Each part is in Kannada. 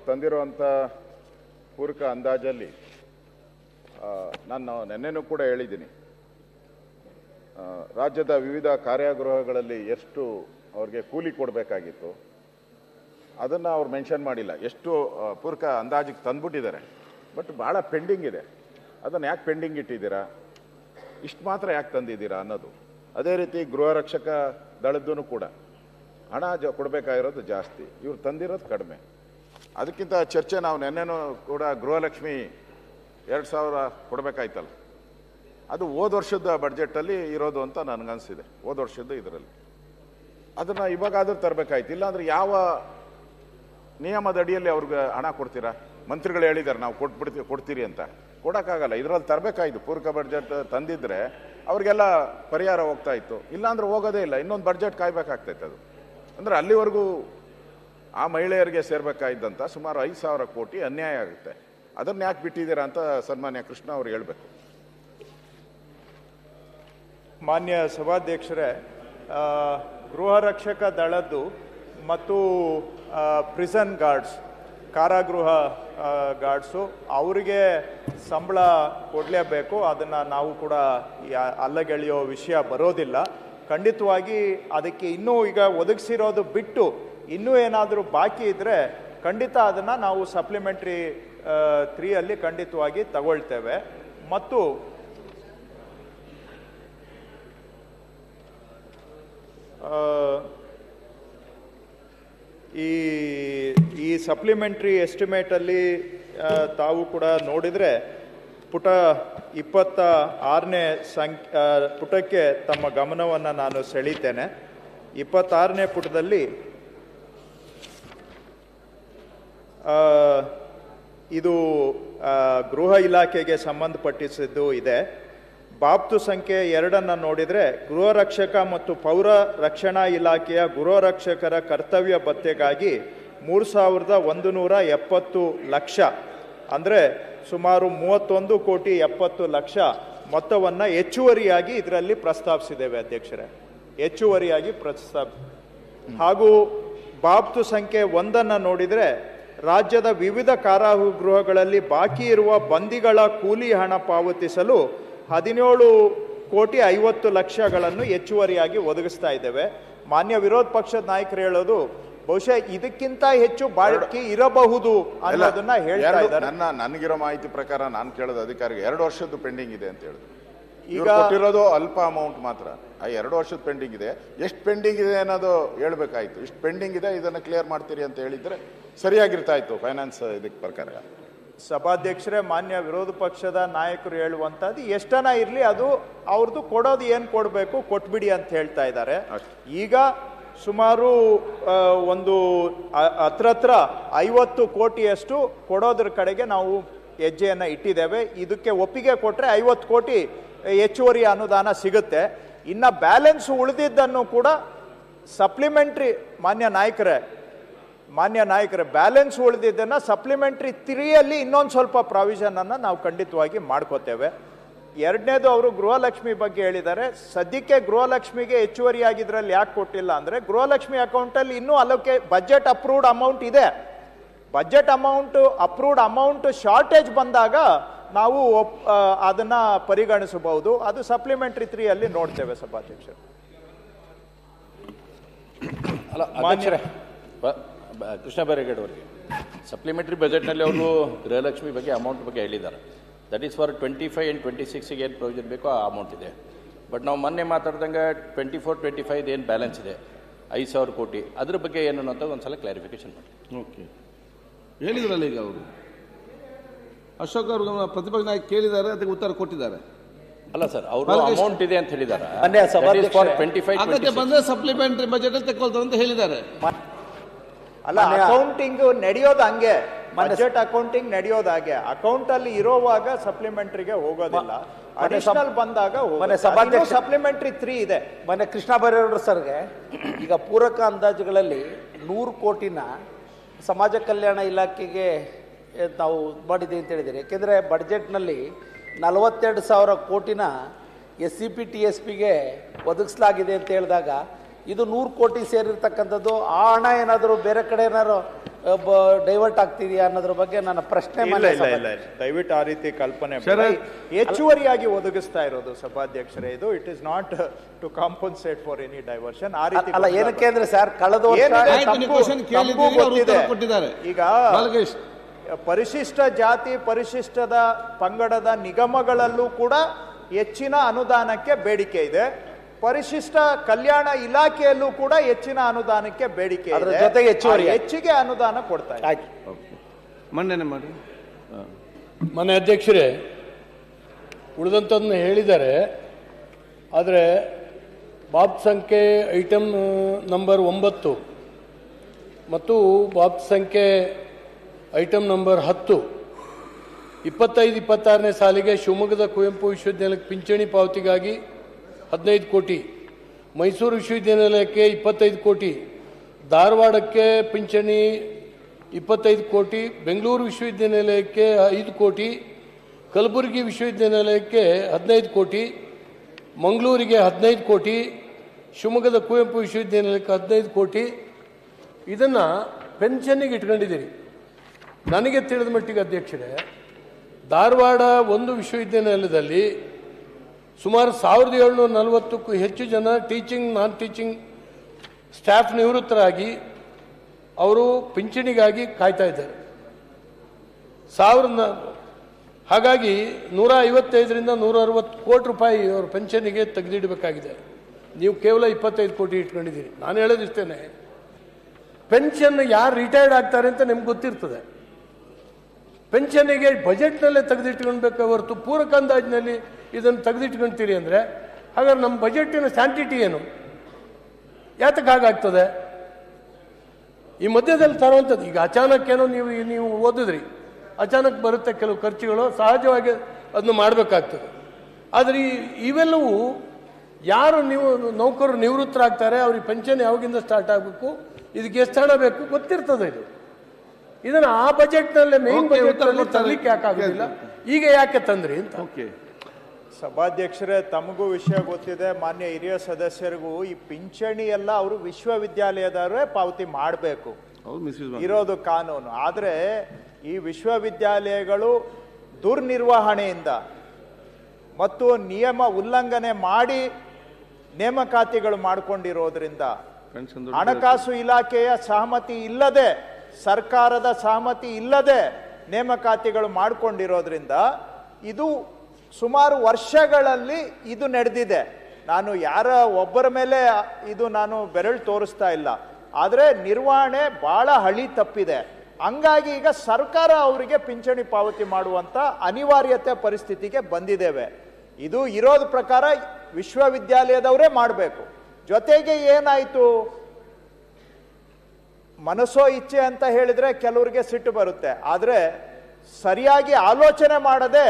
ತಂದಿರುವಂಥ ಪೂರಕ ಅಂದಾಜಲ್ಲಿ ನಾನು ನೆನ್ನೆನೂ ಕೂಡ ಹೇಳಿದ್ದೀನಿ, ರಾಜ್ಯದ ವಿವಿಧ ಕಾರಾಗೃಹಗಳಲ್ಲಿ ಎಷ್ಟು ಅವ್ರಿಗೆ ಕೂಲಿ ಕೊಡಬೇಕಾಗಿತ್ತು ಅದನ್ನು ಅವ್ರು ಮೆನ್ಷನ್ ಮಾಡಿಲ್ಲ. ಎಷ್ಟು ಪೂರಕ ಅಂದಾಜಿಗೆ ತಂದುಬಿಟ್ಟಿದ್ದಾರೆ, ಬಟ್ ಭಾಳ ಪೆಂಡಿಂಗ್ ಇದೆ. ಅದನ್ನು ಯಾಕೆ ಪೆಂಡಿಂಗ್ ಇಟ್ಟಿದ್ದೀರಾ, ಇಷ್ಟು ಮಾತ್ರ ಯಾಕೆ ತಂದಿದ್ದೀರಾ ಅನ್ನೋದು. ಅದೇ ರೀತಿ ಗೃಹ ರಕ್ಷಕ ದಳದ್ದೂ ಕೂಡ ಹಣ ಕೊಡಬೇಕಾಗಿರೋದು ಜಾಸ್ತಿ, ಇವ್ರು ತಂದಿರೋದು ಕಡಿಮೆ. ಅದಕ್ಕಿಂತ ಚರ್ಚೆ ನಾವು ನೆನ್ನೆನೂ ಕೂಡ ಗೃಹಲಕ್ಷ್ಮಿ 2000 ಕೊಡಬೇಕಾಯ್ತಲ್ಲ, ಅದು ಹೋದ ವರ್ಷದ ಬಡ್ಜೆಟಲ್ಲಿ ಇರೋದು ಅಂತ ನನಗನ್ಸಿದೆ. ಹೋದ ವರ್ಷದ ಇದರಲ್ಲಿ ಅದನ್ನು ಇವಾಗಾದರೂ ತರಬೇಕಾಯ್ತು. ಇಲ್ಲಾಂದರೆ ಯಾವ ನಿಯಮದ ಅಡಿಯಲ್ಲಿ ಅವ್ರಿಗೆ ಹಣ ಕೊಡ್ತೀರಾ? ಮಂತ್ರಿಗಳು ಹೇಳಿದ್ದಾರೆ ನಾವು ಕೊಡ್ತೀರಿ ಅಂತ, ಕೊಡೋಕ್ಕಾಗಲ್ಲ. ಇದರಲ್ಲಿ ತರಬೇಕಾಯ್ತು. ಪೂರಕ ಬಡ್ಜೆಟ್ ತಂದಿದ್ರೆ ಅವ್ರಿಗೆಲ್ಲ ಪರಿಹಾರ ಹೋಗ್ತಾ ಇತ್ತು, ಇಲ್ಲಾಂದ್ರೆ ಹೋಗೋದೇ ಇಲ್ಲ. ಇನ್ನೊಂದು ಬಡ್ಜೆಟ್ ಕಾಯ್ಬೇಕಾಗ್ತೈತೆ. ಅದು ಅಂದರೆ ಅಲ್ಲಿವರೆಗೂ ಆ ಮಹಿಳೆಯರಿಗೆ ಸೇರ್ಬೇಕಾಯ್ದಂತ ಸುಮಾರು 5000 ಕೋಟಿ ಅನ್ಯಾಯ ಆಗುತ್ತೆ. ಅದನ್ನ ಯಾಕೆ ಬಿಟ್ಟಿದ್ದೀರಾ ಅಂತ ಸನ್ಮಾನ್ಯ ಕೃಷ್ಣ ಅವರು ಹೇಳಬೇಕು. ಮಾನ್ಯ ಸಭಾಧ್ಯಕ್ಷರೇ, ಗೃಹ ರಕ್ಷಕ ದಳದ್ದು ಮತ್ತು ಪ್ರಿಸನ್ ಗಾರ್ಡ್ಸ್, ಕಾರಾಗೃಹ ಗಾರ್ಡ್ಸು, ಅವರಿಗೆ ಸಂಬಳ ಕೊಡಲೇಬೇಕು. ಅದನ್ನು ನಾವು ಕೂಡ ಅಲ್ಲಗೆಳೆಯೋ ವಿಷಯ ಬರೋದಿಲ್ಲ. ಖಂಡಿತವಾಗಿ ಅದಕ್ಕೆ ಇನ್ನೂ ಈಗ ಒದಗಿಸಿರೋದು ಬಿಟ್ಟು ಇನ್ನೂ ಏನಾದರೂ ಬಾಕಿ ಇದ್ದರೆ ಖಂಡಿತ ಅದನ್ನು ನಾವು ಸಪ್ಲಿಮೆಂಟ್ರಿ 3 ಖಂಡಿತವಾಗಿ ತಗೊಳ್ತೇವೆ. ಮತ್ತು ಈ ಸಪ್ಲಿಮೆಂಟ್ರಿ ಎಸ್ಟಿಮೇಟಲ್ಲಿ ತಾವು ಕೂಡ ನೋಡಿದರೆ ಪುಟ 26ನೇ ಪುಟಕ್ಕೆ ತಮ್ಮ ಗಮನವನ್ನು ನಾನು ಸೆಳೀತೇನೆ. 26ನೇ ಪುಟದಲ್ಲಿ ಇದು ಗೃಹ ಇಲಾಖೆಗೆ ಸಂಬಂಧಪಟ್ಟಿಸಿದ್ದು ಇದೆ. ಬಾಬ್ತು ಸಂಖ್ಯೆ 2 ನೋಡಿದರೆ ಗೃಹ ರಕ್ಷಕ ಮತ್ತು ಪೌರ ರಕ್ಷಣಾ ಇಲಾಖೆಯ ಗೃಹ ರಕ್ಷಕರ ಕರ್ತವ್ಯ ಭತ್ಯೆಗಾಗಿ 3170 ಲಕ್ಷ, ಅಂದರೆ ಸುಮಾರು 31,70 ಲಕ್ಷ ಮೊತ್ತವನ್ನು ಹೆಚ್ಚುವರಿಯಾಗಿ ಇದರಲ್ಲಿ ಪ್ರಸ್ತಾಪಿಸಿದ್ದೇವೆ ಅಧ್ಯಕ್ಷರೇ. ಹೆಚ್ಚುವರಿಯಾಗಿ ಹಾಗೂ ಬಾಬ್ತು ಸಂಖ್ಯೆ 1 ನೋಡಿದರೆ ರಾಜ್ಯದ ವಿವಿಧ ಕಾರಾಗೃಹಗಳಲ್ಲಿ ಬಾಕಿ ಇರುವ ಬಂದಿಗಳ ಕೂಲಿ ಹಣ ಪಾವತಿಸಲು 17,50 ಲಕ್ಷಗಳನ್ನು ಹೆಚ್ಚುವರಿಯಾಗಿ ಒದಗಿಸ್ತಾ ಇದ್ದೇವೆ. ಮಾನ್ಯ ವಿರೋಧ ಪಕ್ಷದ ನಾಯಕರು ಹೇಳೋದು ಬಹುಶಃ ಇದಕ್ಕಿಂತ ಹೆಚ್ಚು ಬಾಕಿ ಇರಬಹುದು ಅನ್ನೋದನ್ನ ಹೇಳ್ತಾ ಇದ್ದಾರೆ. ನನಗಿರೋ ಮಾಹಿತಿ ಪ್ರಕಾರ ನಾನು ಕೇಳೋದು ಅಧಿಕಾರಿಗೆ 2 ವರ್ಷದ್ದು ಪೆಂಡಿಂಗ್ ಇದೆ ಅಂತ ಹೇಳಿದ್ರು. ಈಗ ಕೊಟ್ಟಿರೋದು ಅಲ್ಪ ಅಮೌಂಟ್ ಮಾತ್ರ. ಆ 2 ವರ್ಷದ ಪೆಂಡಿಂಗ್ ಇದೆ. ಎಷ್ಟು ಪೆಂಡಿಂಗ್ ಇದೆ ಅನ್ನೋದು ಹೇಳ್ಬೇಕಾಯ್ತು. ಇಷ್ಟು ಪೆಂಡಿಂಗ್ ಇದೆ, ಇದನ್ನ ಕ್ಲಿಯರ್ ಮಾಡ್ತೀರಿ ಅಂತ ಹೇಳಿದ್ರೆ ಸರಿಯಾಗಿರ್ತಾ ಇತ್ತು ಫೈನಾನ್ಸ್ ಇದಕ್ಕೆ ಪ್ರಕಾರ. ಸಭಾಧ್ಯಕ್ಷರೇ, ಮಾನ್ಯ ವಿರೋಧ ಪಕ್ಷದ ನಾಯಕರು ಹೇಳುವಂಥದ್ದು ಎಷ್ಟನ ಇರಲಿ, ಅದು ಅವ್ರದ್ದು ಕೊಡೋದು ಏನು ಕೊಡಬೇಕು ಕೊಟ್ಬಿಡಿ ಅಂತ ಹೇಳ್ತಾ ಇದ್ದಾರೆ. ಈಗ ಸುಮಾರು ಒಂದು ಹತ್ರ 50 ಕೋಟಿಯಷ್ಟು ಕೊಡೋದ್ರ ಕಡೆಗೆ ನಾವು ಹೆಜ್ಜೆಯನ್ನು ಇಟ್ಟಿದ್ದೇವೆ. ಇದಕ್ಕೆ ಒಪ್ಪಿಗೆ ಕೊಟ್ಟರೆ 50 ಕೋಟಿ ಹೆಚ್ಚುವರಿ ಅನುದಾನ ಸಿಗುತ್ತೆ. ಇನ್ನು ಬ್ಯಾಲೆನ್ಸ್ ಉಳಿದಿದ್ದನ್ನು ಕೂಡ ಸಪ್ಲಿಮೆಂಟ್ರಿ ಮಾನ್ಯ ನಾಯಕರೇ ಬ್ಯಾಲೆನ್ಸ್ ಉಳಿದಿದ್ದನ್ನು ಸಪ್ಲಿಮೆಂಟ್ರಿ 3 ಇನ್ನೊಂದು ಸ್ವಲ್ಪ ಪ್ರಾವಿಷನನ್ನು ನಾವು ಖಂಡಿತವಾಗಿ ಮಾಡ್ಕೋತೇವೆ. ಎರಡನೇದು, ಅವರು ಗೃಹಲಕ್ಷ್ಮಿ ಬಗ್ಗೆ ಹೇಳಿದ್ದಾರೆ. ಸದ್ಯಕ್ಕೆ ಗೃಹಲಕ್ಷ್ಮಿಗೆ ಹೆಚ್ಚುವರಿಯಾಗಿದ್ರಲ್ಲಿ ಯಾಕೆ ಕೊಟ್ಟಿಲ್ಲ ಅಂದರೆ ಗೃಹಲಕ್ಷ್ಮಿ ಅಕೌಂಟಲ್ಲಿ ಇನ್ನೂ ಅಲ್ಲೋಕೆ ಬಜೆಟ್ ಅಪ್ರೂವ್ಡ್ ಅಮೌಂಟ್ ಇದೆ. ಬಜೆಟ್ ಅಪ್ರೂವ್ಡ್ ಅಮೌಂಟ್ ಶಾರ್ಟೇಜ್ ಬಂದಾಗ ನಾವು ಅದನ್ನು ಪರಿಗಣಿಸಬಹುದು. ಅದು ಸಪ್ಲಿಮೆಂಟ್ರಿ 3 ನೋಡ್ತೇವೆ ಸಭಾಧ್ಯಕ್ಷರು. ಅಲ್ಲ ಅಧ್ಯಕ್ಷರೇ, ಕೃಷ್ಣ ಬೈರೇಗೌಡ ಅವರಿಗೆ ಸಪ್ಲಿಮೆಂಟ್ರಿ ಬಜೆಟ್ನಲ್ಲಿ ಅವರು ಗೃಹಲಕ್ಷ್ಮಿ ಬಗ್ಗೆ ಅಮೌಂಟ್ ಬಗ್ಗೆ ಹೇಳಿದ್ದಾರೆ. ದಟ್ ಈಸ್ ಫಾರ್ 25 and 26ಗೆ ಏನು ಪ್ರೊವಿಷನ್ ಬೇಕೋ ಆ ಅಮೌಂಟ್ ಇದೆ. ಬಟ್ ನಾವು ಮೊನ್ನೆ ಮಾತಾಡ್ದಂಗೆ 24-25 ಏನು ಬ್ಯಾಲೆನ್ಸ್ ಇದೆ 5,000 ಕೋಟಿ, ಅದ್ರ ಬಗ್ಗೆ ಏನು ಅಂತ ಒಂದ್ಸಲ ಕ್ಲಾರಿಫಿಕೇಶನ್ ಮಾಡಿ. ಓಕೆ, ಹೇಳಿದ್ರಲ್ಲ ಈಗ ಅವರು ಅಶೋಕ್ ಅವರು ಪ್ರತಿಪಕ್ಷ ನಾಯಕ ಕೇಳಿದ್ದಾರೆ, ಅದಕ್ಕೆ ಉತ್ತರ ಕೊಟ್ಟಿದ್ದಾರೆ. ಅಲ್ಲ ಸರ್, ಅವರು ಅಮೌಂಟ್ ಇದೆ ಅಂತ ಹೇಳಿದ್ದಾರೆ. ಬಂದ್ರೆ ಸಪ್ಲಿಮೆಂಟರಿ ಬಜೆಟ್ ತಗೊಳ್ತಾರೆ ಅಂತ ಹೇಳಿದ್ದಾರೆ. ಅಲ್ಲ, ಅಕೌಂಟಿಂಗ್ ನಡೆಯೋದು ಹಂಗೆ, ಬಜೆಟ್ ಅಕೌಂಟಿಂಗ್ ನಡೆಯೋದು ಹಾಗೆ. ಅಕೌಂಟ್ ಅಲ್ಲಿ ಇರೋವಾಗ ಸಪ್ಲಿಮೆಂಟ್ರಿಗೆ ಹೋಗೋದಿಲ್ಲ, ಅಡಿಷನಲ್ ಬಂದಾಗ ಸಪ್ಲಿಮೆಂಟ್ರಿ 3 ಇದೆ. ಮೊನ್ನೆ ಕೃಷ್ಣ ಬೈರೇಗೌಡ ಸರ್ಗೆ ಈಗ ಪೂರಕ ಅಂದಾಜುಗಳಲ್ಲಿ 100 ಕೋಟಿನ ಸಮಾಜ ಕಲ್ಯಾಣ ಇಲಾಖೆಗೆ ನಾವು ಮಾಡಿದ್ದೀವಿ ಅಂತ ಹೇಳಿದ್ದೀರಿ. ಯಾಕೆಂದರೆ ಬಡ್ಜೆಟ್ನಲ್ಲಿ 42,000 ಕೋಟಿನ SCP TSPಗೆ ಒದಗಿಸಲಾಗಿದೆ ಅಂತ ಹೇಳಿದಾಗ ಇದು 100 ಕೋಟಿ ಸೇರಿರ್ತಕ್ಕಂಥದ್ದು. ಆ ಹಣ ಏನಾದರೂ ಬೇರೆ ಕಡೆ ಏನಾದ್ರು ಡೈವರ್ಟ್ ಆಗ್ತಿದೆಯಾ ಅನ್ನೋದ್ರ ಬಗ್ಗೆ ನನ್ನ ಪ್ರಶ್ನೆ ಇಲ್ಲ ಮಾನ್ಯ ಇಲ್ಲ ಇಲ್ಲ ಸಭಾಧ್ಯಕ್ಷ. ದಯವಿಟ್ಟು ಆ ರೀತಿ ಕಲ್ಪನೆ ಬೇಡ. ಹೆಚ್ಚುವರಿಯಾಗಿ ಒದಗಿಸ್ತಾ ಇರೋದು ಸಭಾಧ್ಯಕ್ಷರೇ ಇದು. It is not to compensate for any diversion. ಆ ರೀತಿ ಅಲ್ಲ, ಏನಕ್ಕೆ ಅಂದ್ರೆ ಸರ್, ಕಳೆದ ವರ್ಷ ಕೊಟ್ಟಿದ್ದಾರೆ. ಈಗ ಪರಿಶಿಷ್ಟ ಜಾತಿ ಪರಿಶಿಷ್ಟದ ಪಂಗಡದ ನಿಗಮಗಳಲ್ಲೂ ಕೂಡ ಹೆಚ್ಚಿನ ಅನುದಾನಕ್ಕೆ ಬೇಡಿಕೆ ಇದೆ. ಪರಿಶಿಷ್ಟ ಕಲ್ಯಾಣ ಇಲಾಖೆಯಲ್ಲೂ ಕೂಡ ಹೆಚ್ಚಿನ ಅನುದಾನಕ್ಕೆ ಬೇಡಿಕೆ ಇದೆ. ಜೊತೆಗೆ ಹೆಚ್ಚಿಗೆ ಅನುದಾನ ಕೊಡ್ತಾ ಇದೆ. ಮಂಡನೆ ಮಾಡಿ. ಮನೆ ಅಧ್ಯಕ್ಷರೇ, ಉಳಿದಂಥದ್ದನ್ನ ಹೇಳಿದ್ದಾರೆ. ಆದರೆ ಬಾಬ್ ಸಂಖ್ಯೆ ಐಟಮ್ ನಂಬರ್ 9 ಮತ್ತು ಬಾಬ್ ಸಂಖ್ಯೆ ಐಟಮ್ ನಂಬರ್ 10 25-26ನೇ ಸಾಲಿಗೆ ಶಿವಮೊಗ್ಗದ ಕುವೆಂಪು ವಿಶ್ವವಿದ್ಯಾಲಯಕ್ಕೆ ಪಿಂಚಣಿ ಪಾವತಿಗಾಗಿ 15 ಕೋಟಿ, ಮೈಸೂರು ವಿಶ್ವವಿದ್ಯಾನಿಲಯಕ್ಕೆ 25 ಕೋಟಿ, ಧಾರವಾಡಕ್ಕೆ ಪಿಂಚಣಿ 25 ಕೋಟಿ, ಬೆಂಗಳೂರು ವಿಶ್ವವಿದ್ಯಾನಿಲಯಕ್ಕೆ 5 ಕೋಟಿ, ಕಲಬುರಗಿ ವಿಶ್ವವಿದ್ಯಾನಿಲಯಕ್ಕೆ 15 ಕೋಟಿ, ಮಂಗಳೂರಿಗೆ 15 ಕೋಟಿ, ಶಿವಮೊಗ್ಗದ ಕುವೆಂಪು ವಿಶ್ವವಿದ್ಯಾನಿಲಯಕ್ಕೆ 15 ಕೋಟಿ. ಇದನ್ನು ಪೆನ್ಷನ್ನಿಗೆ ಇಟ್ಕೊಂಡಿದ್ದೀರಿ. ನನಗೆ ತಿಳಿದ ಮಟ್ಟಿಗೆ ಅಧ್ಯಕ್ಷರೇ, ಧಾರವಾಡ ಒಂದು ವಿಶ್ವವಿದ್ಯಾನಿಲಯದಲ್ಲಿ ಸುಮಾರು 1740ಕ್ಕೂ ಹೆಚ್ಚು ಜನ ಟೀಚಿಂಗ್ ನಾನ್ ಟೀಚಿಂಗ್ ಸ್ಟಾಫ್ ನಿವೃತ್ತರಾಗಿ ಅವರು ಪಿಂಚಣಿಗಾಗಿ ಕಾಯ್ತಾ ಇದ್ದಾರೆ. ಹಾಗಾಗಿ 155ರಿಂದ 160 ಕೋಟಿ ರೂಪಾಯಿ ಅವರು ಪೆನ್ಷನ್ನಿಗೆ ತೆಗೆದಿಡಬೇಕಾಗಿದೆ. ನೀವು ಕೇವಲ 25 ಕೋಟಿ ಇಟ್ಕೊಂಡಿದ್ದೀರಿ. ನಾನು ಹೇಳೋದಿಷ್ಟೇನೆ, ಪೆನ್ಷನ್ ಯಾರು ರಿಟೈರ್ಡ್ ಆಗ್ತಾರೆ ಅಂತ ನಿಮ್ಗೆ ಗೊತ್ತಿರ್ತದೆ. ಪೆನ್ಷನ್ನಿಗೆ ಬಜೆಟ್ನಲ್ಲೇ ತೆಗೆದಿಟ್ಕೊಳ್ಬೇಕು ಹೊರತು ಪೂರಕ ಅಂದಾಜಿನಲ್ಲಿ ಇದನ್ನು ತೆಗೆದಿಟ್ಕೊಳ್ತೀರಿ ಅಂದರೆ ಹಾಗಾದ್ರೆ ನಮ್ಮ ಬಜೆಟಿನ ಸ್ಯಾಂಟಿಟಿ ಏನು? ಯಾತಕ್ಕೆ ಹಾಗಾಗ್ತದೆ? ಈ ಮಧ್ಯದಲ್ಲಿ ತರುವಂಥದ್ದು ಈಗ ಅಚಾನಕ್ ಏನೋ ನೀವು ಓದಿದ್ರಿ, ಅಚಾನಕ್ ಬರುತ್ತೆ ಕೆಲವು ಖರ್ಚುಗಳು, ಸಹಜವಾಗಿ ಅದನ್ನು ಮಾಡಬೇಕಾಗ್ತದೆ. ಆದರೆ ಇವೆಲ್ಲವೂ ಯಾರು ನೌಕರರು ನಿವೃತ್ತರಾಗ್ತಾರೆ ಅವ್ರಿಗೆ ಪೆನ್ಷನ್ ಯಾವಾಗಿಂದ ಸ್ಟಾರ್ಟ್ ಆಗಬೇಕು, ಇದಕ್ಕೆ ಎಷ್ಟು ಹಣ ಬೇಕು ಗೊತ್ತಿರ್ತದೆ. ಇದನ್ನು ಆ ಬಜೆಟ್ನಲ್ಲೇ ಮೇನ್ ಬಜೆಟ್ನಲ್ಲಿ ತರಲಿಕ್ಕೆ ಯಾಕಾಗೋದಿಲ್ಲ, ಈಗ ಯಾಕೆ ತಂದ್ರಿ ಅಂತ. ಸಭಾಧ್ಯಕ್ಷರೇ, ತಮಗೂ ವಿಷಯ ಗೊತ್ತಿದೆ, ಮಾನ್ಯ ಹಿರಿಯ ಸದಸ್ಯರಿಗೂ. ಈ ಪಿಂಚಣಿ ಎಲ್ಲ ಅವರು ವಿಶ್ವವಿದ್ಯಾಲಯದವರೇ ಪಾವತಿ ಮಾಡಬೇಕು, ಇರೋದು ಕಾನೂನು. ಆದರೆ ಈ ವಿಶ್ವವಿದ್ಯಾಲಯಗಳು ದುರ್ನಿರ್ವಹಣೆಯಿಂದ ಮತ್ತು ನಿಯಮ ಉಲ್ಲಂಘನೆ ಮಾಡಿ ನೇಮಕಾತಿಗಳು ಮಾಡಿಕೊಂಡಿರೋದ್ರಿಂದ, ಹಣಕಾಸು ಇಲಾಖೆಯ ಸಹಮತಿ ಇಲ್ಲದೆ, ಸರ್ಕಾರದ ಸಹಮತಿ ಇಲ್ಲದೆ ನೇಮಕಾತಿಗಳು ಮಾಡಿಕೊಂಡಿರೋದ್ರಿಂದ ಇದು ಸುಮಾರು ವರ್ಷಗಳಲ್ಲಿ ಇದು ನಡೆದಿದೆ. ನಾನು ಯಾರ ಒಬ್ಬರ ಮೇಲೆ ಇದು ನಾನು ಬೆರಳು ತೋರಿಸ್ತಾ ಇಲ್ಲ, ಆದರೆ ನಿರ್ವಹಣೆ ಬಹಳ ಹಳಿ ತಪ್ಪಿದೆ. ಹಂಗಾಗಿ ಈಗ ಸರ್ಕಾರ ಅವರಿಗೆ ಪಿಂಚಣಿ ಪಾವತಿ ಮಾಡುವಂಥ ಅನಿವಾರ್ಯತೆ ಪರಿಸ್ಥಿತಿಗೆ ಬಂದಿದ್ದೇವೆ. ಇದು ಇರೋದ ಪ್ರಕಾರ ವಿಶ್ವವಿದ್ಯಾಲಯದವರೇ ಮಾಡಬೇಕು. ಜೊತೆಗೆ ಏನಾಯಿತು, ಮನಸ್ಸೋ ಇಚ್ಛೆ ಅಂತ ಹೇಳಿದ್ರೆ ಕೆಲವರಿಗೆ ಸಿಟ್ಟು ಬರುತ್ತೆ. ಆದರೆ ಸರಿಯಾಗಿ ಆಲೋಚನೆ ಮಾಡದೆ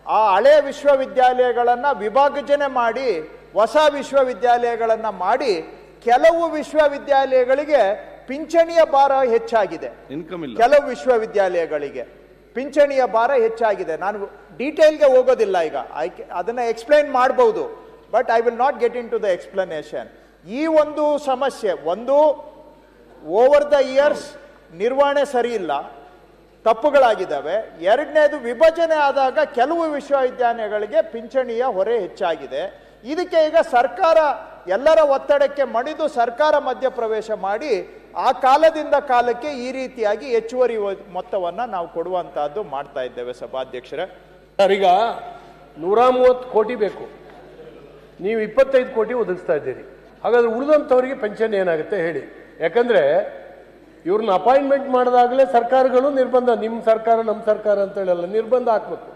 ಆ ಹಳೆ ವಿಶ್ವವಿದ್ಯಾಲಯಗಳನ್ನು ವಿಭಾಜನೆ ಮಾಡಿ ಹೊಸ ವಿಶ್ವವಿದ್ಯಾಲಯಗಳನ್ನು ಮಾಡಿ ಕೆಲವು ವಿಶ್ವವಿದ್ಯಾಲಯಗಳಿಗೆ ಪಿಂಚಣಿಯ ಭಾರ ಹೆಚ್ಚಾಗಿದೆ. ಕೆಲವು ವಿಶ್ವವಿದ್ಯಾಲಯಗಳಿಗೆ ಪಿಂಚಣಿಯ ಭಾರ ಹೆಚ್ಚಾಗಿದೆ. ನಾನು ಡೀಟೇಲ್ಗೆ ಹೋಗೋದಿಲ್ಲ, ಈಗ ಅದನ್ನ ಎಕ್ಸ್ಪ್ಲೈನ್ ಮಾಡಬಹುದು, but I will not get into the explanation. ಈ ಒಂದು ಸಮಸ್ಯೆ, ಒಂದು ಓವರ್ ದ ಇಯರ್ಸ್ ನಿರ್ವಹಣೆ ಸರಿ ಇಲ್ಲ, ತಪ್ಪುಗಳಾಗಿದ್ದಾವೆ. ಎರಡನೇದು, ವಿಭಜನೆ ಆದಾಗ ಕೆಲವು ವಿಶ್ವವಿದ್ಯಾಲಯಗಳಿಗೆ ಪಿಂಚಣಿಯ ಹೊರೆ ಹೆಚ್ಚಾಗಿದೆ. ಇದಕ್ಕೆ ಈಗ ಸರ್ಕಾರ ಎಲ್ಲರ ಒತ್ತಡಕ್ಕೆ ಮಣಿದು ಸರ್ಕಾರ ಮಧ್ಯಪ್ರವೇಶ ಮಾಡಿ ಆ ಕಾಲದಿಂದ ಕಾಲಕ್ಕೆ ಈ ರೀತಿಯಾಗಿ ಹೆಚ್ಚುವರಿ ಮೊತ್ತವನ್ನು ನಾವು ಕೊಡುವಂತಹದ್ದು ಮಾಡ್ತಾ ಇದ್ದೇವೆ. ಸಭಾಧ್ಯಕ್ಷರೇ, ಈಗ 130 ಕೋಟಿ ಬೇಕು, ನೀವು 25 ಕೋಟಿ ಒದಗಿಸ್ತಾ ಇದ್ದೀರಿ. ಹಾಗಾದ್ರೆ ಉಳಿದಂಥವರಿಗೆ ಪೆನ್ಷನ್ ಏನಾಗುತ್ತೆ ಹೇಳಿ? ಯಾಕಂದ್ರೆ ಇವ್ರನ್ನ ಅಪಾಯಿಂಟ್ಮೆಂಟ್ ಮಾಡಿದಾಗಲೇ ಸರ್ಕಾರಗಳು ನಿರ್ಬಂಧ, ನಿಮ್ಮ ಸರ್ಕಾರ ನಮ್ಮ ಸರ್ಕಾರ ಅಂತ ಹೇಳಲ್ಲ, ನಿರ್ಬಂಧ ಹಾಕ್ಬೇಕು.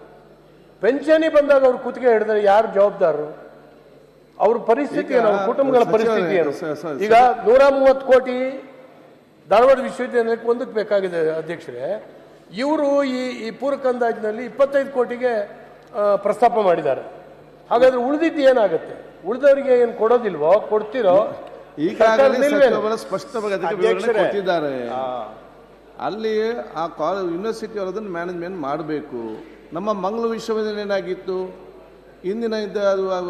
ಪೆನ್ಷನಿ ಬಂದಾಗ ಅವ್ರು ಕುತ್ತಿಗೆ ಹಿಡಿದ್ರೆ ಯಾರು ಜವಾಬ್ದಾರರು? ಅವ್ರ ಪರಿಸ್ಥಿತಿ ಏನು, ಅವ್ರ ಕುಟುಂಬಗಳ ಪರಿಸ್ಥಿತಿ ಏನು? ಈಗ 130 ಕೋಟಿ ಧಾರವಾಡ ವಿಶ್ವವಿದ್ಯಾಲಯಕ್ಕೆ ಒಂದಕ್ಕೆ ಬೇಕಾಗಿದೆ ಅಧ್ಯಕ್ಷರೇ. ಇವರು ಈ ಪೂರಕ ಅಂದಾಜಿನಲ್ಲಿ 25 ಕೋಟಿಗೆ ಪ್ರಸ್ತಾಪ ಮಾಡಿದ್ದಾರೆ. ಹಾಗಾದ್ರೆ ಉಳಿದಿದ್ದು ಏನಾಗುತ್ತೆ? ಉಳಿದವರಿಗೆ ಏನು ಕೊಡೋದಿಲ್ವೋ? ಕೊಡ್ತಿರೋ? ಸ್ಪಷ್ಟವಾಗಿ ಕೊಟ್ಟಿದ್ದಾರೆ. ಅಲ್ಲಿ ಆ ಯೂನಿವರ್ಸಿಟಿ ಅವರದನ್ನು ಮ್ಯಾನೇಜ್ಮೆಂಟ್ ಮಾಡಬೇಕು. ನಮ್ಮ ಮಂಗಳೂರು ವಿಶ್ವವಿದ್ಯಾಲಯ ಏನಾಗಿತ್ತು, ಇಂದಿನ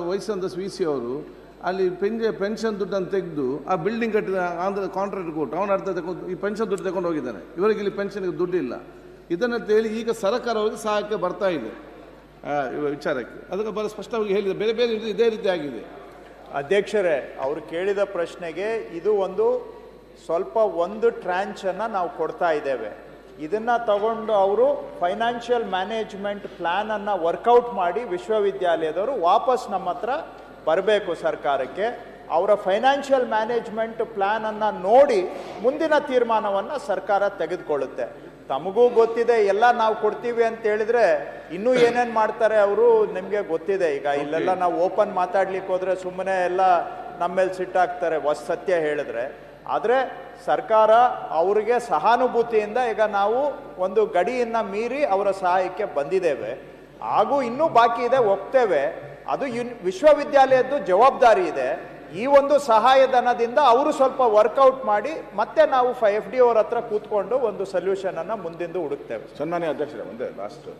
ವಯಸ್ಸಂದ ವಿ ಸಿ ಅವರು ಅಲ್ಲಿ ಪೆನ್ಷನ್ ದುಡ್ಡನ್ನು ತೆಗೆದು ಆ ಬಿಲ್ಡಿಂಗ್ ಕಟ್ಟಿದ ಆಂಧ್ರ ಕಾಂಟ್ರಾಕ್ಟ್ ಕೊಟ್ಟು ಅವನ ಅರ್ಥ ತಗೊಂಡು ಈ ಪೆನ್ಷನ್ ದುಡ್ಡು ತಗೊಂಡು ಹೋಗಿದ್ದಾನೆ. ಇವರಿಗೆ ಇಲ್ಲಿ ಪೆನ್ಷನ್ಗೆ ದುಡ್ಡಿಲ್ಲ. ಇದನ್ನು ಹೇಳಿ ಈಗ ಸರ್ಕಾರ ಅವರಿಗೆ ಸಹಾಯಕ್ಕೆ ಬರ್ತಾ ಇದೆ ವಿಚಾರಕ್ಕೆ. ಅದಕ್ಕೆ ಬಹಳ ಸ್ಪಷ್ಟವಾಗಿ ಹೇಳಿದೆ. ಬೇರೆ ಬೇರೆ ಇದೇ ರೀತಿ ಆಗಿದೆ. ಅಧ್ಯಕ್ಷರೇ, ಅವರು ಕೇಳಿದ ಪ್ರಶ್ನೆಗೆ ಇದು ಒಂದು ಟ್ರಾಂಚನ್ನು ನಾವು ಕೊಡ್ತಾ ಇದ್ದೇವೆ. ಇದನ್ನು ತಗೊಂಡು ಅವರು ಫೈನಾನ್ಷಿಯಲ್ ಮ್ಯಾನೇಜ್ಮೆಂಟ್ ಪ್ಲ್ಯಾನನ್ನು ವರ್ಕೌಟ್ ಮಾಡಿ ವಿಶ್ವವಿದ್ಯಾಲಯದವರು ವಾಪಸ್ ನಮ್ಮ ಹತ್ರ ಬರಬೇಕು ಸರ್ಕಾರಕ್ಕೆ. ಅವರ ಫೈನಾನ್ಷಿಯಲ್ ಮ್ಯಾನೇಜ್ಮೆಂಟ್ ಪ್ಲ್ಯಾನನ್ನು ನೋಡಿ ಮುಂದಿನ ತೀರ್ಮಾನವನ್ನು ಸರ್ಕಾರ ತೆಗೆದುಕೊಳ್ಳುತ್ತೆ. ತಮಗೂ ಗೊತ್ತಿದೆ, ಎಲ್ಲ ನಾವು ಕೊಡ್ತೀವಿ ಅಂತ ಹೇಳಿದ್ರೆ ಇನ್ನೂ ಏನೇನು ಮಾಡ್ತಾರೆ ಅವರು ನಿಮಗೆ ಗೊತ್ತಿದೆ. ಈಗ ಇಲ್ಲೆಲ್ಲ ನಾವು ಓಪನ್ ಮಾತಾಡ್ಲಿಕ್ಕೆ ಹೋದರೆ ಸುಮ್ಮನೆ ಎಲ್ಲ ನಮ್ಮ ಮೇಲೆ ಸಿಟ್ಟಾಗ್ತಾರೆ ಸತ್ಯ ಹೇಳಿದ್ರೆ. ಆದರೆ ಸರ್ಕಾರ ಅವರಿಗೆ ಸಹಾನುಭೂತಿಯಿಂದ ಈಗ ನಾವು ಒಂದು ಗಡಿಯನ್ನು ಮೀರಿ ಅವರ ಸಹಾಯಕ್ಕೆ ಬಂದಿದ್ದೇವೆ. ಹಾಗೂ ಇನ್ನೂ ಬಾಕಿ ಇದೆ, ಒಪ್ತೇವೆ. ಅದು ವಿಶ್ವವಿದ್ಯಾಲಯದ್ದು ಜವಾಬ್ದಾರಿ ಇದೆ. ಈ ಒಂದು ಸಹಾಯಧನದಿಂದ ಅವರು ಸ್ವಲ್ಪ ವರ್ಕೌಟ್ ಮಾಡಿ ಮತ್ತೆ ನಾವು FD ಅವ್ರ ಹತ್ರ ಕೂತ್ಕೊಂಡು ಒಂದು ಸೊಲ್ಯೂಷನ್ ಅನ್ನು ಮುಂದಿಂದು ಹುಡುಕ್ತೇವೆ. ಸನ್ಮಾನ್ಯ ಅಧ್ಯಕ್ಷರೇ, ಒಂದೇ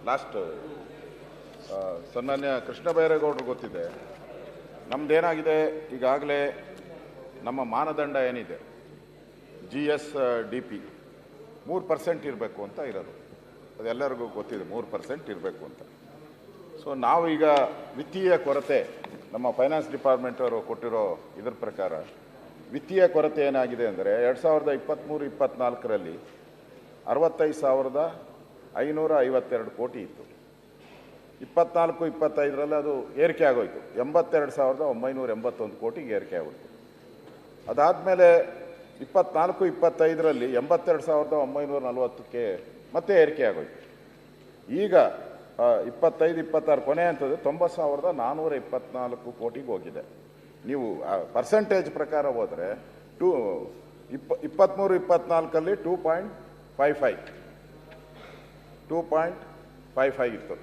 ಲಾಸ್ಟ್ ಸನ್ಮಾನ್ಯ ಕೃಷ್ಣ ಬೈರೇಗೌಡರು ಗೊತ್ತಿದೆ, ನಮ್ದೇನಾಗಿದೆ ಈಗಾಗಲೇ ನಮ್ಮ ಮಾನದಂಡ ಏನಿದೆ GSDP 3% ಇರಬೇಕು ಅಂತ ಇರೋದು. ಅದೆಲ್ಲರಿಗೂ ಗೊತ್ತಿದೆ 3% ಇರಬೇಕು ಅಂತ. ಸೊ ನಾವು ಈಗ ವಿತ್ತೀಯ ಕೊರತೆ ನಮ್ಮ ಫೈನಾನ್ಸ್ ಡಿಪಾರ್ಟ್ಮೆಂಟ್ ಅವರು ಕೊಟ್ಟಿರೋ ಇದರ ಪ್ರಕಾರ ವಿತ್ತೀಯ ಕೊರತೆ ಏನಾಗಿದೆ ಅಂದರೆ 2023-24ರಲ್ಲಿ 65,552 ಕೋಟಿ ಇತ್ತು. 24-25ರಲ್ಲಿ ಅದು ಏರಿಕೆ ಆಗೋಯ್ತು, 82,981 ಕೋಟಿಗೆ ಏರಿಕೆ ಆಗೋಯ್ತು. ಅದಾದಮೇಲೆ 24-25ರಲ್ಲಿ 82,940ಕ್ಕೆ ಮತ್ತೆ ಏರಿಕೆ ಆಗೋಯ್ತು. ಈಗ 25-26 ಕೊನೆ ಅಂತದ್ದು 90,424 ಕೋಟಿಗೆ ಹೋಗಿದೆ. ನೀವು ಪರ್ಸೆಂಟೇಜ್ ಪ್ರಕಾರ ಹೋದರೆ 23-24ರಲ್ಲಿ 2.55 ಇತ್ತು.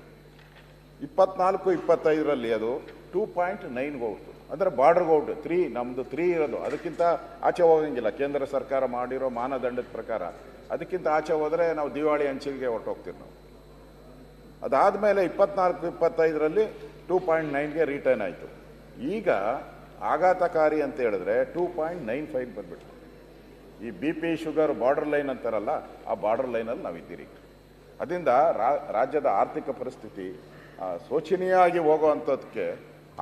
24-25ರಲ್ಲಿ ಅದು 2.9ಗೆ ಹೋಗ್ತು. ಅಂದರೆ ಬಾರ್ಡರ್ಗೆ ಹೋಗ್ತು. 3 ನಮ್ಮದು 3 ಇರೋದು, ಅದಕ್ಕಿಂತ ಆಚೆ ಹೋಗಂಗಿಲ್ಲ. ಕೇಂದ್ರ ಸರ್ಕಾರ ಮಾಡಿರೋ ಮಾನದಂಡದ ಪ್ರಕಾರ ಅದಕ್ಕಿಂತ ಆಚೆ ಹೋದರೆ ನಾವು ದಿವಾಳಿ ಅಂಚಿಗೆ ಹೊರಟೋಗ್ತೀವಿ ನಾವು. ಅದಾದಮೇಲೆ 24-25ರಲ್ಲಿ 2.9ಗೆ ರಿಟರ್ನ್ ಆಯಿತು. ಈಗ ಆಘಾತಕಾರಿ ಅಂತ ಹೇಳಿದ್ರೆ 2.95 ಬಂದ್ಬಿಟ್ಟು ಈ BP ಶುಗರ್ ಬಾರ್ಡರ್ ಲೈನ್ ಅಂತಾರಲ್ಲ, ಆ ಬಾರ್ಡರ್ ಲೈನಲ್ಲಿ ನಾವಿದ್ದೀರಿ. ಅದರಿಂದ ರಾಜ್ಯದ ಆರ್ಥಿಕ ಪರಿಸ್ಥಿತಿ ಶೋಚನೀಯವಾಗಿ ಹೋಗೋವಂಥದ್ದಕ್ಕೆ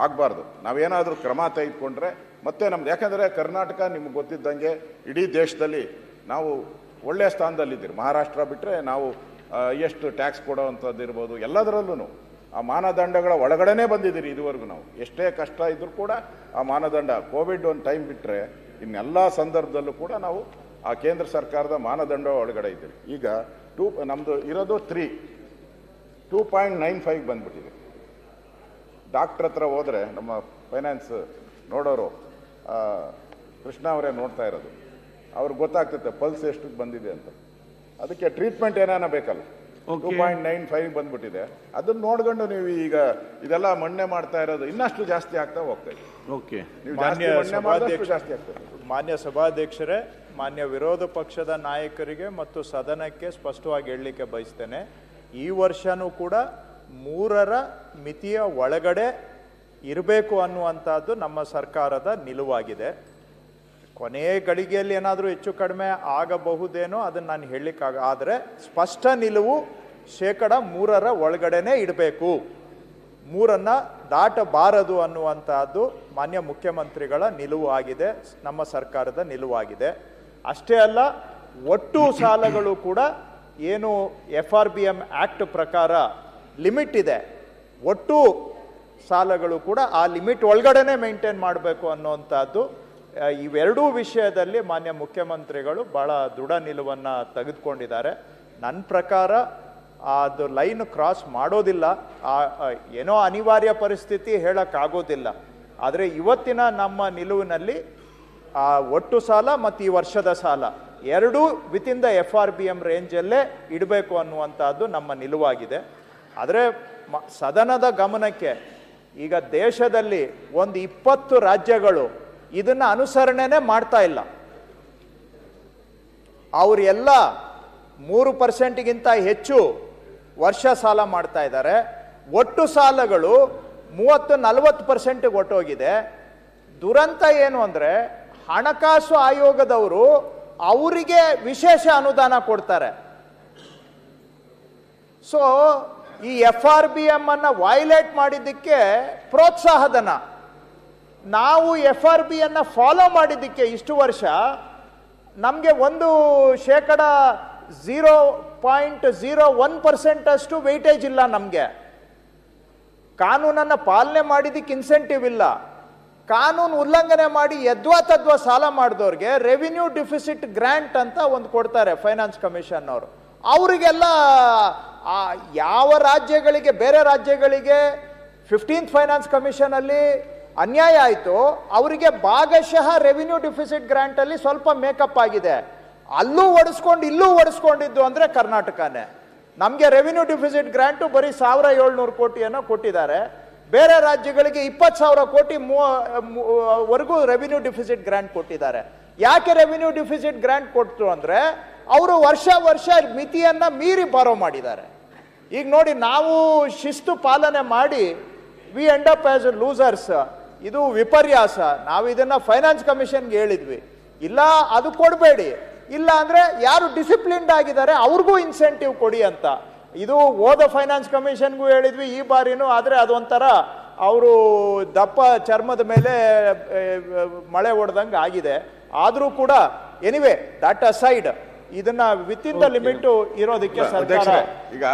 ಆಗಬಾರ್ದು. ನಾವೇನಾದರೂ ಕ್ರಮ ತೆಗೆದುಕೊಂಡ್ರೆ ಮತ್ತೆ ನಮ್ದು, ಯಾಕಂದರೆ ಕರ್ನಾಟಕ ನಿಮ್ಗೆ ಗೊತ್ತಿದ್ದಂಗೆ ಇಡೀ ದೇಶದಲ್ಲಿ ನಾವು ಒಳ್ಳೆಯ ಸ್ಥಾನದಲ್ಲಿದ್ದೀರಿ. ಮಹಾರಾಷ್ಟ್ರ ಬಿಟ್ಟರೆ ನಾವು ಎಷ್ಟು ಟ್ಯಾಕ್ಸ್ ಕೊಡೋವಂಥದ್ದು ಇರ್ಬೋದು, ಎಲ್ಲದರಲ್ಲೂ ಆ ಮಾನದಂಡಗಳ ಒಳಗಡೆನೇ ಬಂದಿದ್ದೀರಿ ಇದುವರೆಗೂ. ನಾವು ಎಷ್ಟೇ ಕಷ್ಟ ಇದ್ರೂ ಕೂಡ ಆ ಮಾನದಂಡ, ಕೋವಿಡ್ ಒಂದು ಟೈಮ್ ಬಿಟ್ಟರೆ ಇನ್ನೆಲ್ಲ ಸಂದರ್ಭದಲ್ಲೂ ಕೂಡ ನಾವು ಆ ಕೇಂದ್ರ ಸರ್ಕಾರದ ಮಾನದಂಡ ಒಳಗಡೆ ಇದ್ದೀರಿ. ಈಗ ನಮ್ಮದು ಇರೋದು 2.95 ಬಂದ್ಬಿಟ್ಟಿದೆ. ಡಾಕ್ಟ್ರ್ ಹತ್ರ ಹೋದರೆ ನಮ್ಮ ಫೈನಾನ್ಸ್ ನೋಡೋರು ಕೃಷ್ಣ ಅವರೇ ನೋಡ್ತಾ ಇರೋದು, ಅವ್ರಿಗೆ ಗೊತ್ತಾಗ್ತೈತೆ ಪಲ್ಸ್ ಎಷ್ಟು ಬಂದಿದೆ ಅಂತ. ಅದಕ್ಕೆ ಟ್ರೀಟ್ಮೆಂಟ್ ಏನಾನ ಬೇಕಲ್ಲ. 2.95 ಬಂದ್ಬಿಟ್ಟಿದೆ. ಅದನ್ನ ನೋಡ್ಕೊಂಡು ನೀವು ಈಗ ಇದೆಲ್ಲ ಮಣ್ಣೆ ಮಾಡ್ತಾ ಇರೋದು ಇನ್ನಷ್ಟು ಜಾಸ್ತಿ ಆಗ್ತಾ ಹೋಗ್ತಾ ಇದೆ. ಓಕೆ, ಮಾನ್ಯ ಸಭಾಧ್ಯಕ್ಷರೇ, ಮಾನ್ಯ ವಿರೋಧ ಪಕ್ಷದ ನಾಯಕರಿಗೆ ಮತ್ತು ಸದನಕ್ಕೆ ಸ್ಪಷ್ಟವಾಗಿ ಹೇಳಲಿಕ್ಕೆ ಬಯಸ್ತೇನೆ, ಈ ವರ್ಷನೂ ಕೂಡ 3ರ ಮಿತಿಯ ಒಳಗಡೆ ಇರಬೇಕು ಅನ್ನುವಂಥದ್ದು ನಮ್ಮ ಸರ್ಕಾರದ ನಿಲುವಾಗಿದೆ. ಕೊನೆಯ ಗಳಿಗೆಯಲ್ಲಿ ಏನಾದರೂ ಹೆಚ್ಚು ಕಡಿಮೆ ಆಗಬಹುದೇನೋ ಅದನ್ನು ನಾನು ಆದರೆ ಸ್ಪಷ್ಟ ನಿಲುವು 3% ಒಳಗಡೆನೇ ಇಡಬೇಕು, 3ಅನ್ನು ದಾಟಬಾರದು ಅನ್ನುವಂಥದ್ದು ಮಾನ್ಯ ಮುಖ್ಯಮಂತ್ರಿಗಳ ನಿಲುವು ಆಗಿದೆ, ನಮ್ಮ ಸರ್ಕಾರದ ನಿಲುವಾಗಿದೆ. ಅಷ್ಟೇ ಅಲ್ಲ, ಒಟ್ಟು ಸಾಲಗಳು ಕೂಡ ಏನು FRBM ಆ್ಯಕ್ಟ್ ಪ್ರಕಾರ ಲಿಮಿಟ್ ಇದೆ, ಒಟ್ಟು ಸಾಲಗಳು ಕೂಡ ಆ ಲಿಮಿಟ್ ಒಳಗಡೆನೆ ಮೇಂಟೈನ್ ಮಾಡಬೇಕು ಅನ್ನುವಂಥದ್ದು. ಇವೆರಡೂ ವಿಷಯದಲ್ಲಿ ಮಾನ್ಯ ಮುಖ್ಯಮಂತ್ರಿಗಳು ಭಾಳ ದೃಢ ನಿಲುವನ್ನು ತೆಗೆದುಕೊಂಡಿದ್ದಾರೆ. ನನ್ನ ಪ್ರಕಾರ ಅದು ಲೈನ್ ಕ್ರಾಸ್ ಮಾಡೋದಿಲ್ಲ, ಏನೋ ಅನಿವಾರ್ಯ ಪರಿಸ್ಥಿತಿ ಹೇಳೋಕ್ಕಾಗೋದಿಲ್ಲ. ಆದರೆ ಇವತ್ತಿನ ನಮ್ಮ ನಿಲುವಿನಲ್ಲಿ ಒಟ್ಟು ಸಾಲ ಮತ್ತು ಈ ವರ್ಷದ ಸಾಲ ಎರಡೂ ವಿತಿನ್ ದ FRBM ರೇಂಜಲ್ಲೇ ಇಡಬೇಕು ಅನ್ನುವಂಥದ್ದು ನಮ್ಮ ನಿಲುವಾಗಿದೆ. ಆದರೆ ಸದನದ ಗಮನಕ್ಕೆ, ಈಗ ದೇಶದಲ್ಲಿ ಒಂದು 20 ರಾಜ್ಯಗಳು ಇದನ್ನು ಅನುಸರಣೆನೇ ಮಾಡ್ತಾ ಇಲ್ಲ. ಅವರೆಲ್ಲ 3%ಗಿಂತ ಹೆಚ್ಚು ವರ್ಷ ಸಾಲ ಮಾಡ್ತಾ ಇದ್ದಾರೆ. ಒಟ್ಟು ಸಾಲಗಳು 30-40% ಒಟ್ಟೋಗಿದೆ. ದುರಂತ ಏನು ಅಂದ್ರೆ ಹಣಕಾಸು ಆಯೋಗದವರು ಅವರಿಗೆ ವಿಶೇಷ ಅನುದಾನ ಕೊಡ್ತಾರೆ. ಸೊ ಈ FRBM ಅನ್ನ ವೈಲೇಟ್ ಮಾಡಿದ್ದಕ್ಕೆ ಪ್ರೋತ್ಸಾಹಧನ, ನಾವು FRB ಅನ್ನ ಫಾಲೋ ಮಾಡಿದ್ದಕ್ಕೆ ಇಷ್ಟು ವರ್ಷ ನಮಗೆ 0.01% ಅಷ್ಟು ವೆಯ್ಟೇಜ್ ಇಲ್ಲ. ನಮಗೆ ಕಾನೂನನ್ನು ಪಾಲನೆ ಮಾಡಿದ್ದಕ್ಕೆ ಇನ್ಸೆಂಟಿವ್ ಇಲ್ಲ. ಕಾನೂನು ಉಲ್ಲಂಘನೆ ಮಾಡಿ ಯದ್ವಾ ತದ್ವಾ ಸಾಲ ಮಾಡಿದವ್ರಿಗೆ ರೆವಿನ್ಯೂ ಡಿಫಿಸಿಟ್ ಗ್ರಾಂಟ್ ಅಂತ ಒಂದು ಕೊಡ್ತಾರೆ ಫೈನಾನ್ಸ್ ಕಮಿಷನ್ ಅವರು. ಅವರಿಗೆಲ್ಲ ಯಾವ ರಾಜ್ಯಗಳಿಗೆ, ಬೇರೆ ರಾಜ್ಯಗಳಿಗೆ 15th ಫೈನಾನ್ಸ್ ಕಮಿಷನ್ ಅಲ್ಲಿ ಅನ್ಯಾಯ ಆಯಿತು, ಅವರಿಗೆ ಭಾಗಶಃ ರೆವಿನ್ಯೂ ಡಿಫಿಸಿಟ್ ಗ್ರಾಂಟ್ ಅಲ್ಲಿ ಸ್ವಲ್ಪ ಮೇಕಪ್ ಆಗಿದೆ. ಅಲ್ಲೂ ಒಡಿಸ್ಕೊಂಡು ಇಲ್ಲೂ ಒಡಿಸ್ಕೊಂಡಿದ್ದು ಅಂದ್ರೆ ಕರ್ನಾಟಕನೇ. ನಮಗೆ ರೆವಿನ್ಯೂ ಡಿಫಿಸಿಟ್ ಗ್ರಾಂಟು ಬರೀ 1700 ಕೋಟಿಯನ್ನು ಕೊಟ್ಟಿದ್ದಾರೆ. ಬೇರೆ ರಾಜ್ಯಗಳಿಗೆ 20,000 ಕೋಟಿ ವರೆಗೂ ರೆವಿನ್ಯೂ ಡಿಫಿಸಿಟ್ ಗ್ರಾಂಟ್ ಕೊಟ್ಟಿದ್ದಾರೆ. ಯಾಕೆ ರೆವಿನ್ಯೂ ಡಿಫಿಸಿಟ್ ಗ್ರಾಂಟ್ ಕೊಟ್ಟರು ಅಂದ್ರೆ ಅವರು ವರ್ಷ ಮಿತಿಯನ್ನ ಮೀರಿ ಬಾರೋ ಮಾಡಿದ್ದಾರೆ. ಈಗ ನೋಡಿ, ನಾವು ಶಿಸ್ತು ಪಾಲನೆ ಮಾಡಿ V end up as losers. ಇದು ವಿಪರ್ಯಾಸ. ನಾವು ಇದನ್ನ ಫೈನಾನ್ಸ್ ಕಮಿಷನ್ಗೆ ಹೇಳಿದ್ವಿ, ಇಲ್ಲ ಅದು ಕೊಡಬೇಡಿ, ಇಲ್ಲ ಅಂದ್ರೆ ಯಾರು ಡಿಸಿಪ್ಲಿನ್ಡ್ ಆಗಿದ್ದಾರೆ ಅವ್ರಿಗೂ ಇನ್ಸೆಂಟಿವ್ ಕೊಡಿ ಅಂತ. ಇದು ಹೋದ ಫೈನಾನ್ಸ್ ಕಮಿಷನ್ಗೂ ಹೇಳಿದ್ವಿ, ಈ ಬಾರಿನೂ. ಆದರೆ ಅದೊಂಥರ ಅವರು ದಪ್ಪ ಚರ್ಮದ ಮೇಲೆ ಮಳೆ ಹೊಡೆದಂಗೆ ಆಗಿದೆ. ಆದರೂ ಕೂಡ ಎನಿವೆ ದಟ್ ಅಸೈಡ್ ಇದನ್ನ ವಿತ್ ಇನ್ ದ ಲಿಮಿಟ್ ಇರೋದಕ್ಕೆ ಸರ್ಕಾರ ಈಗ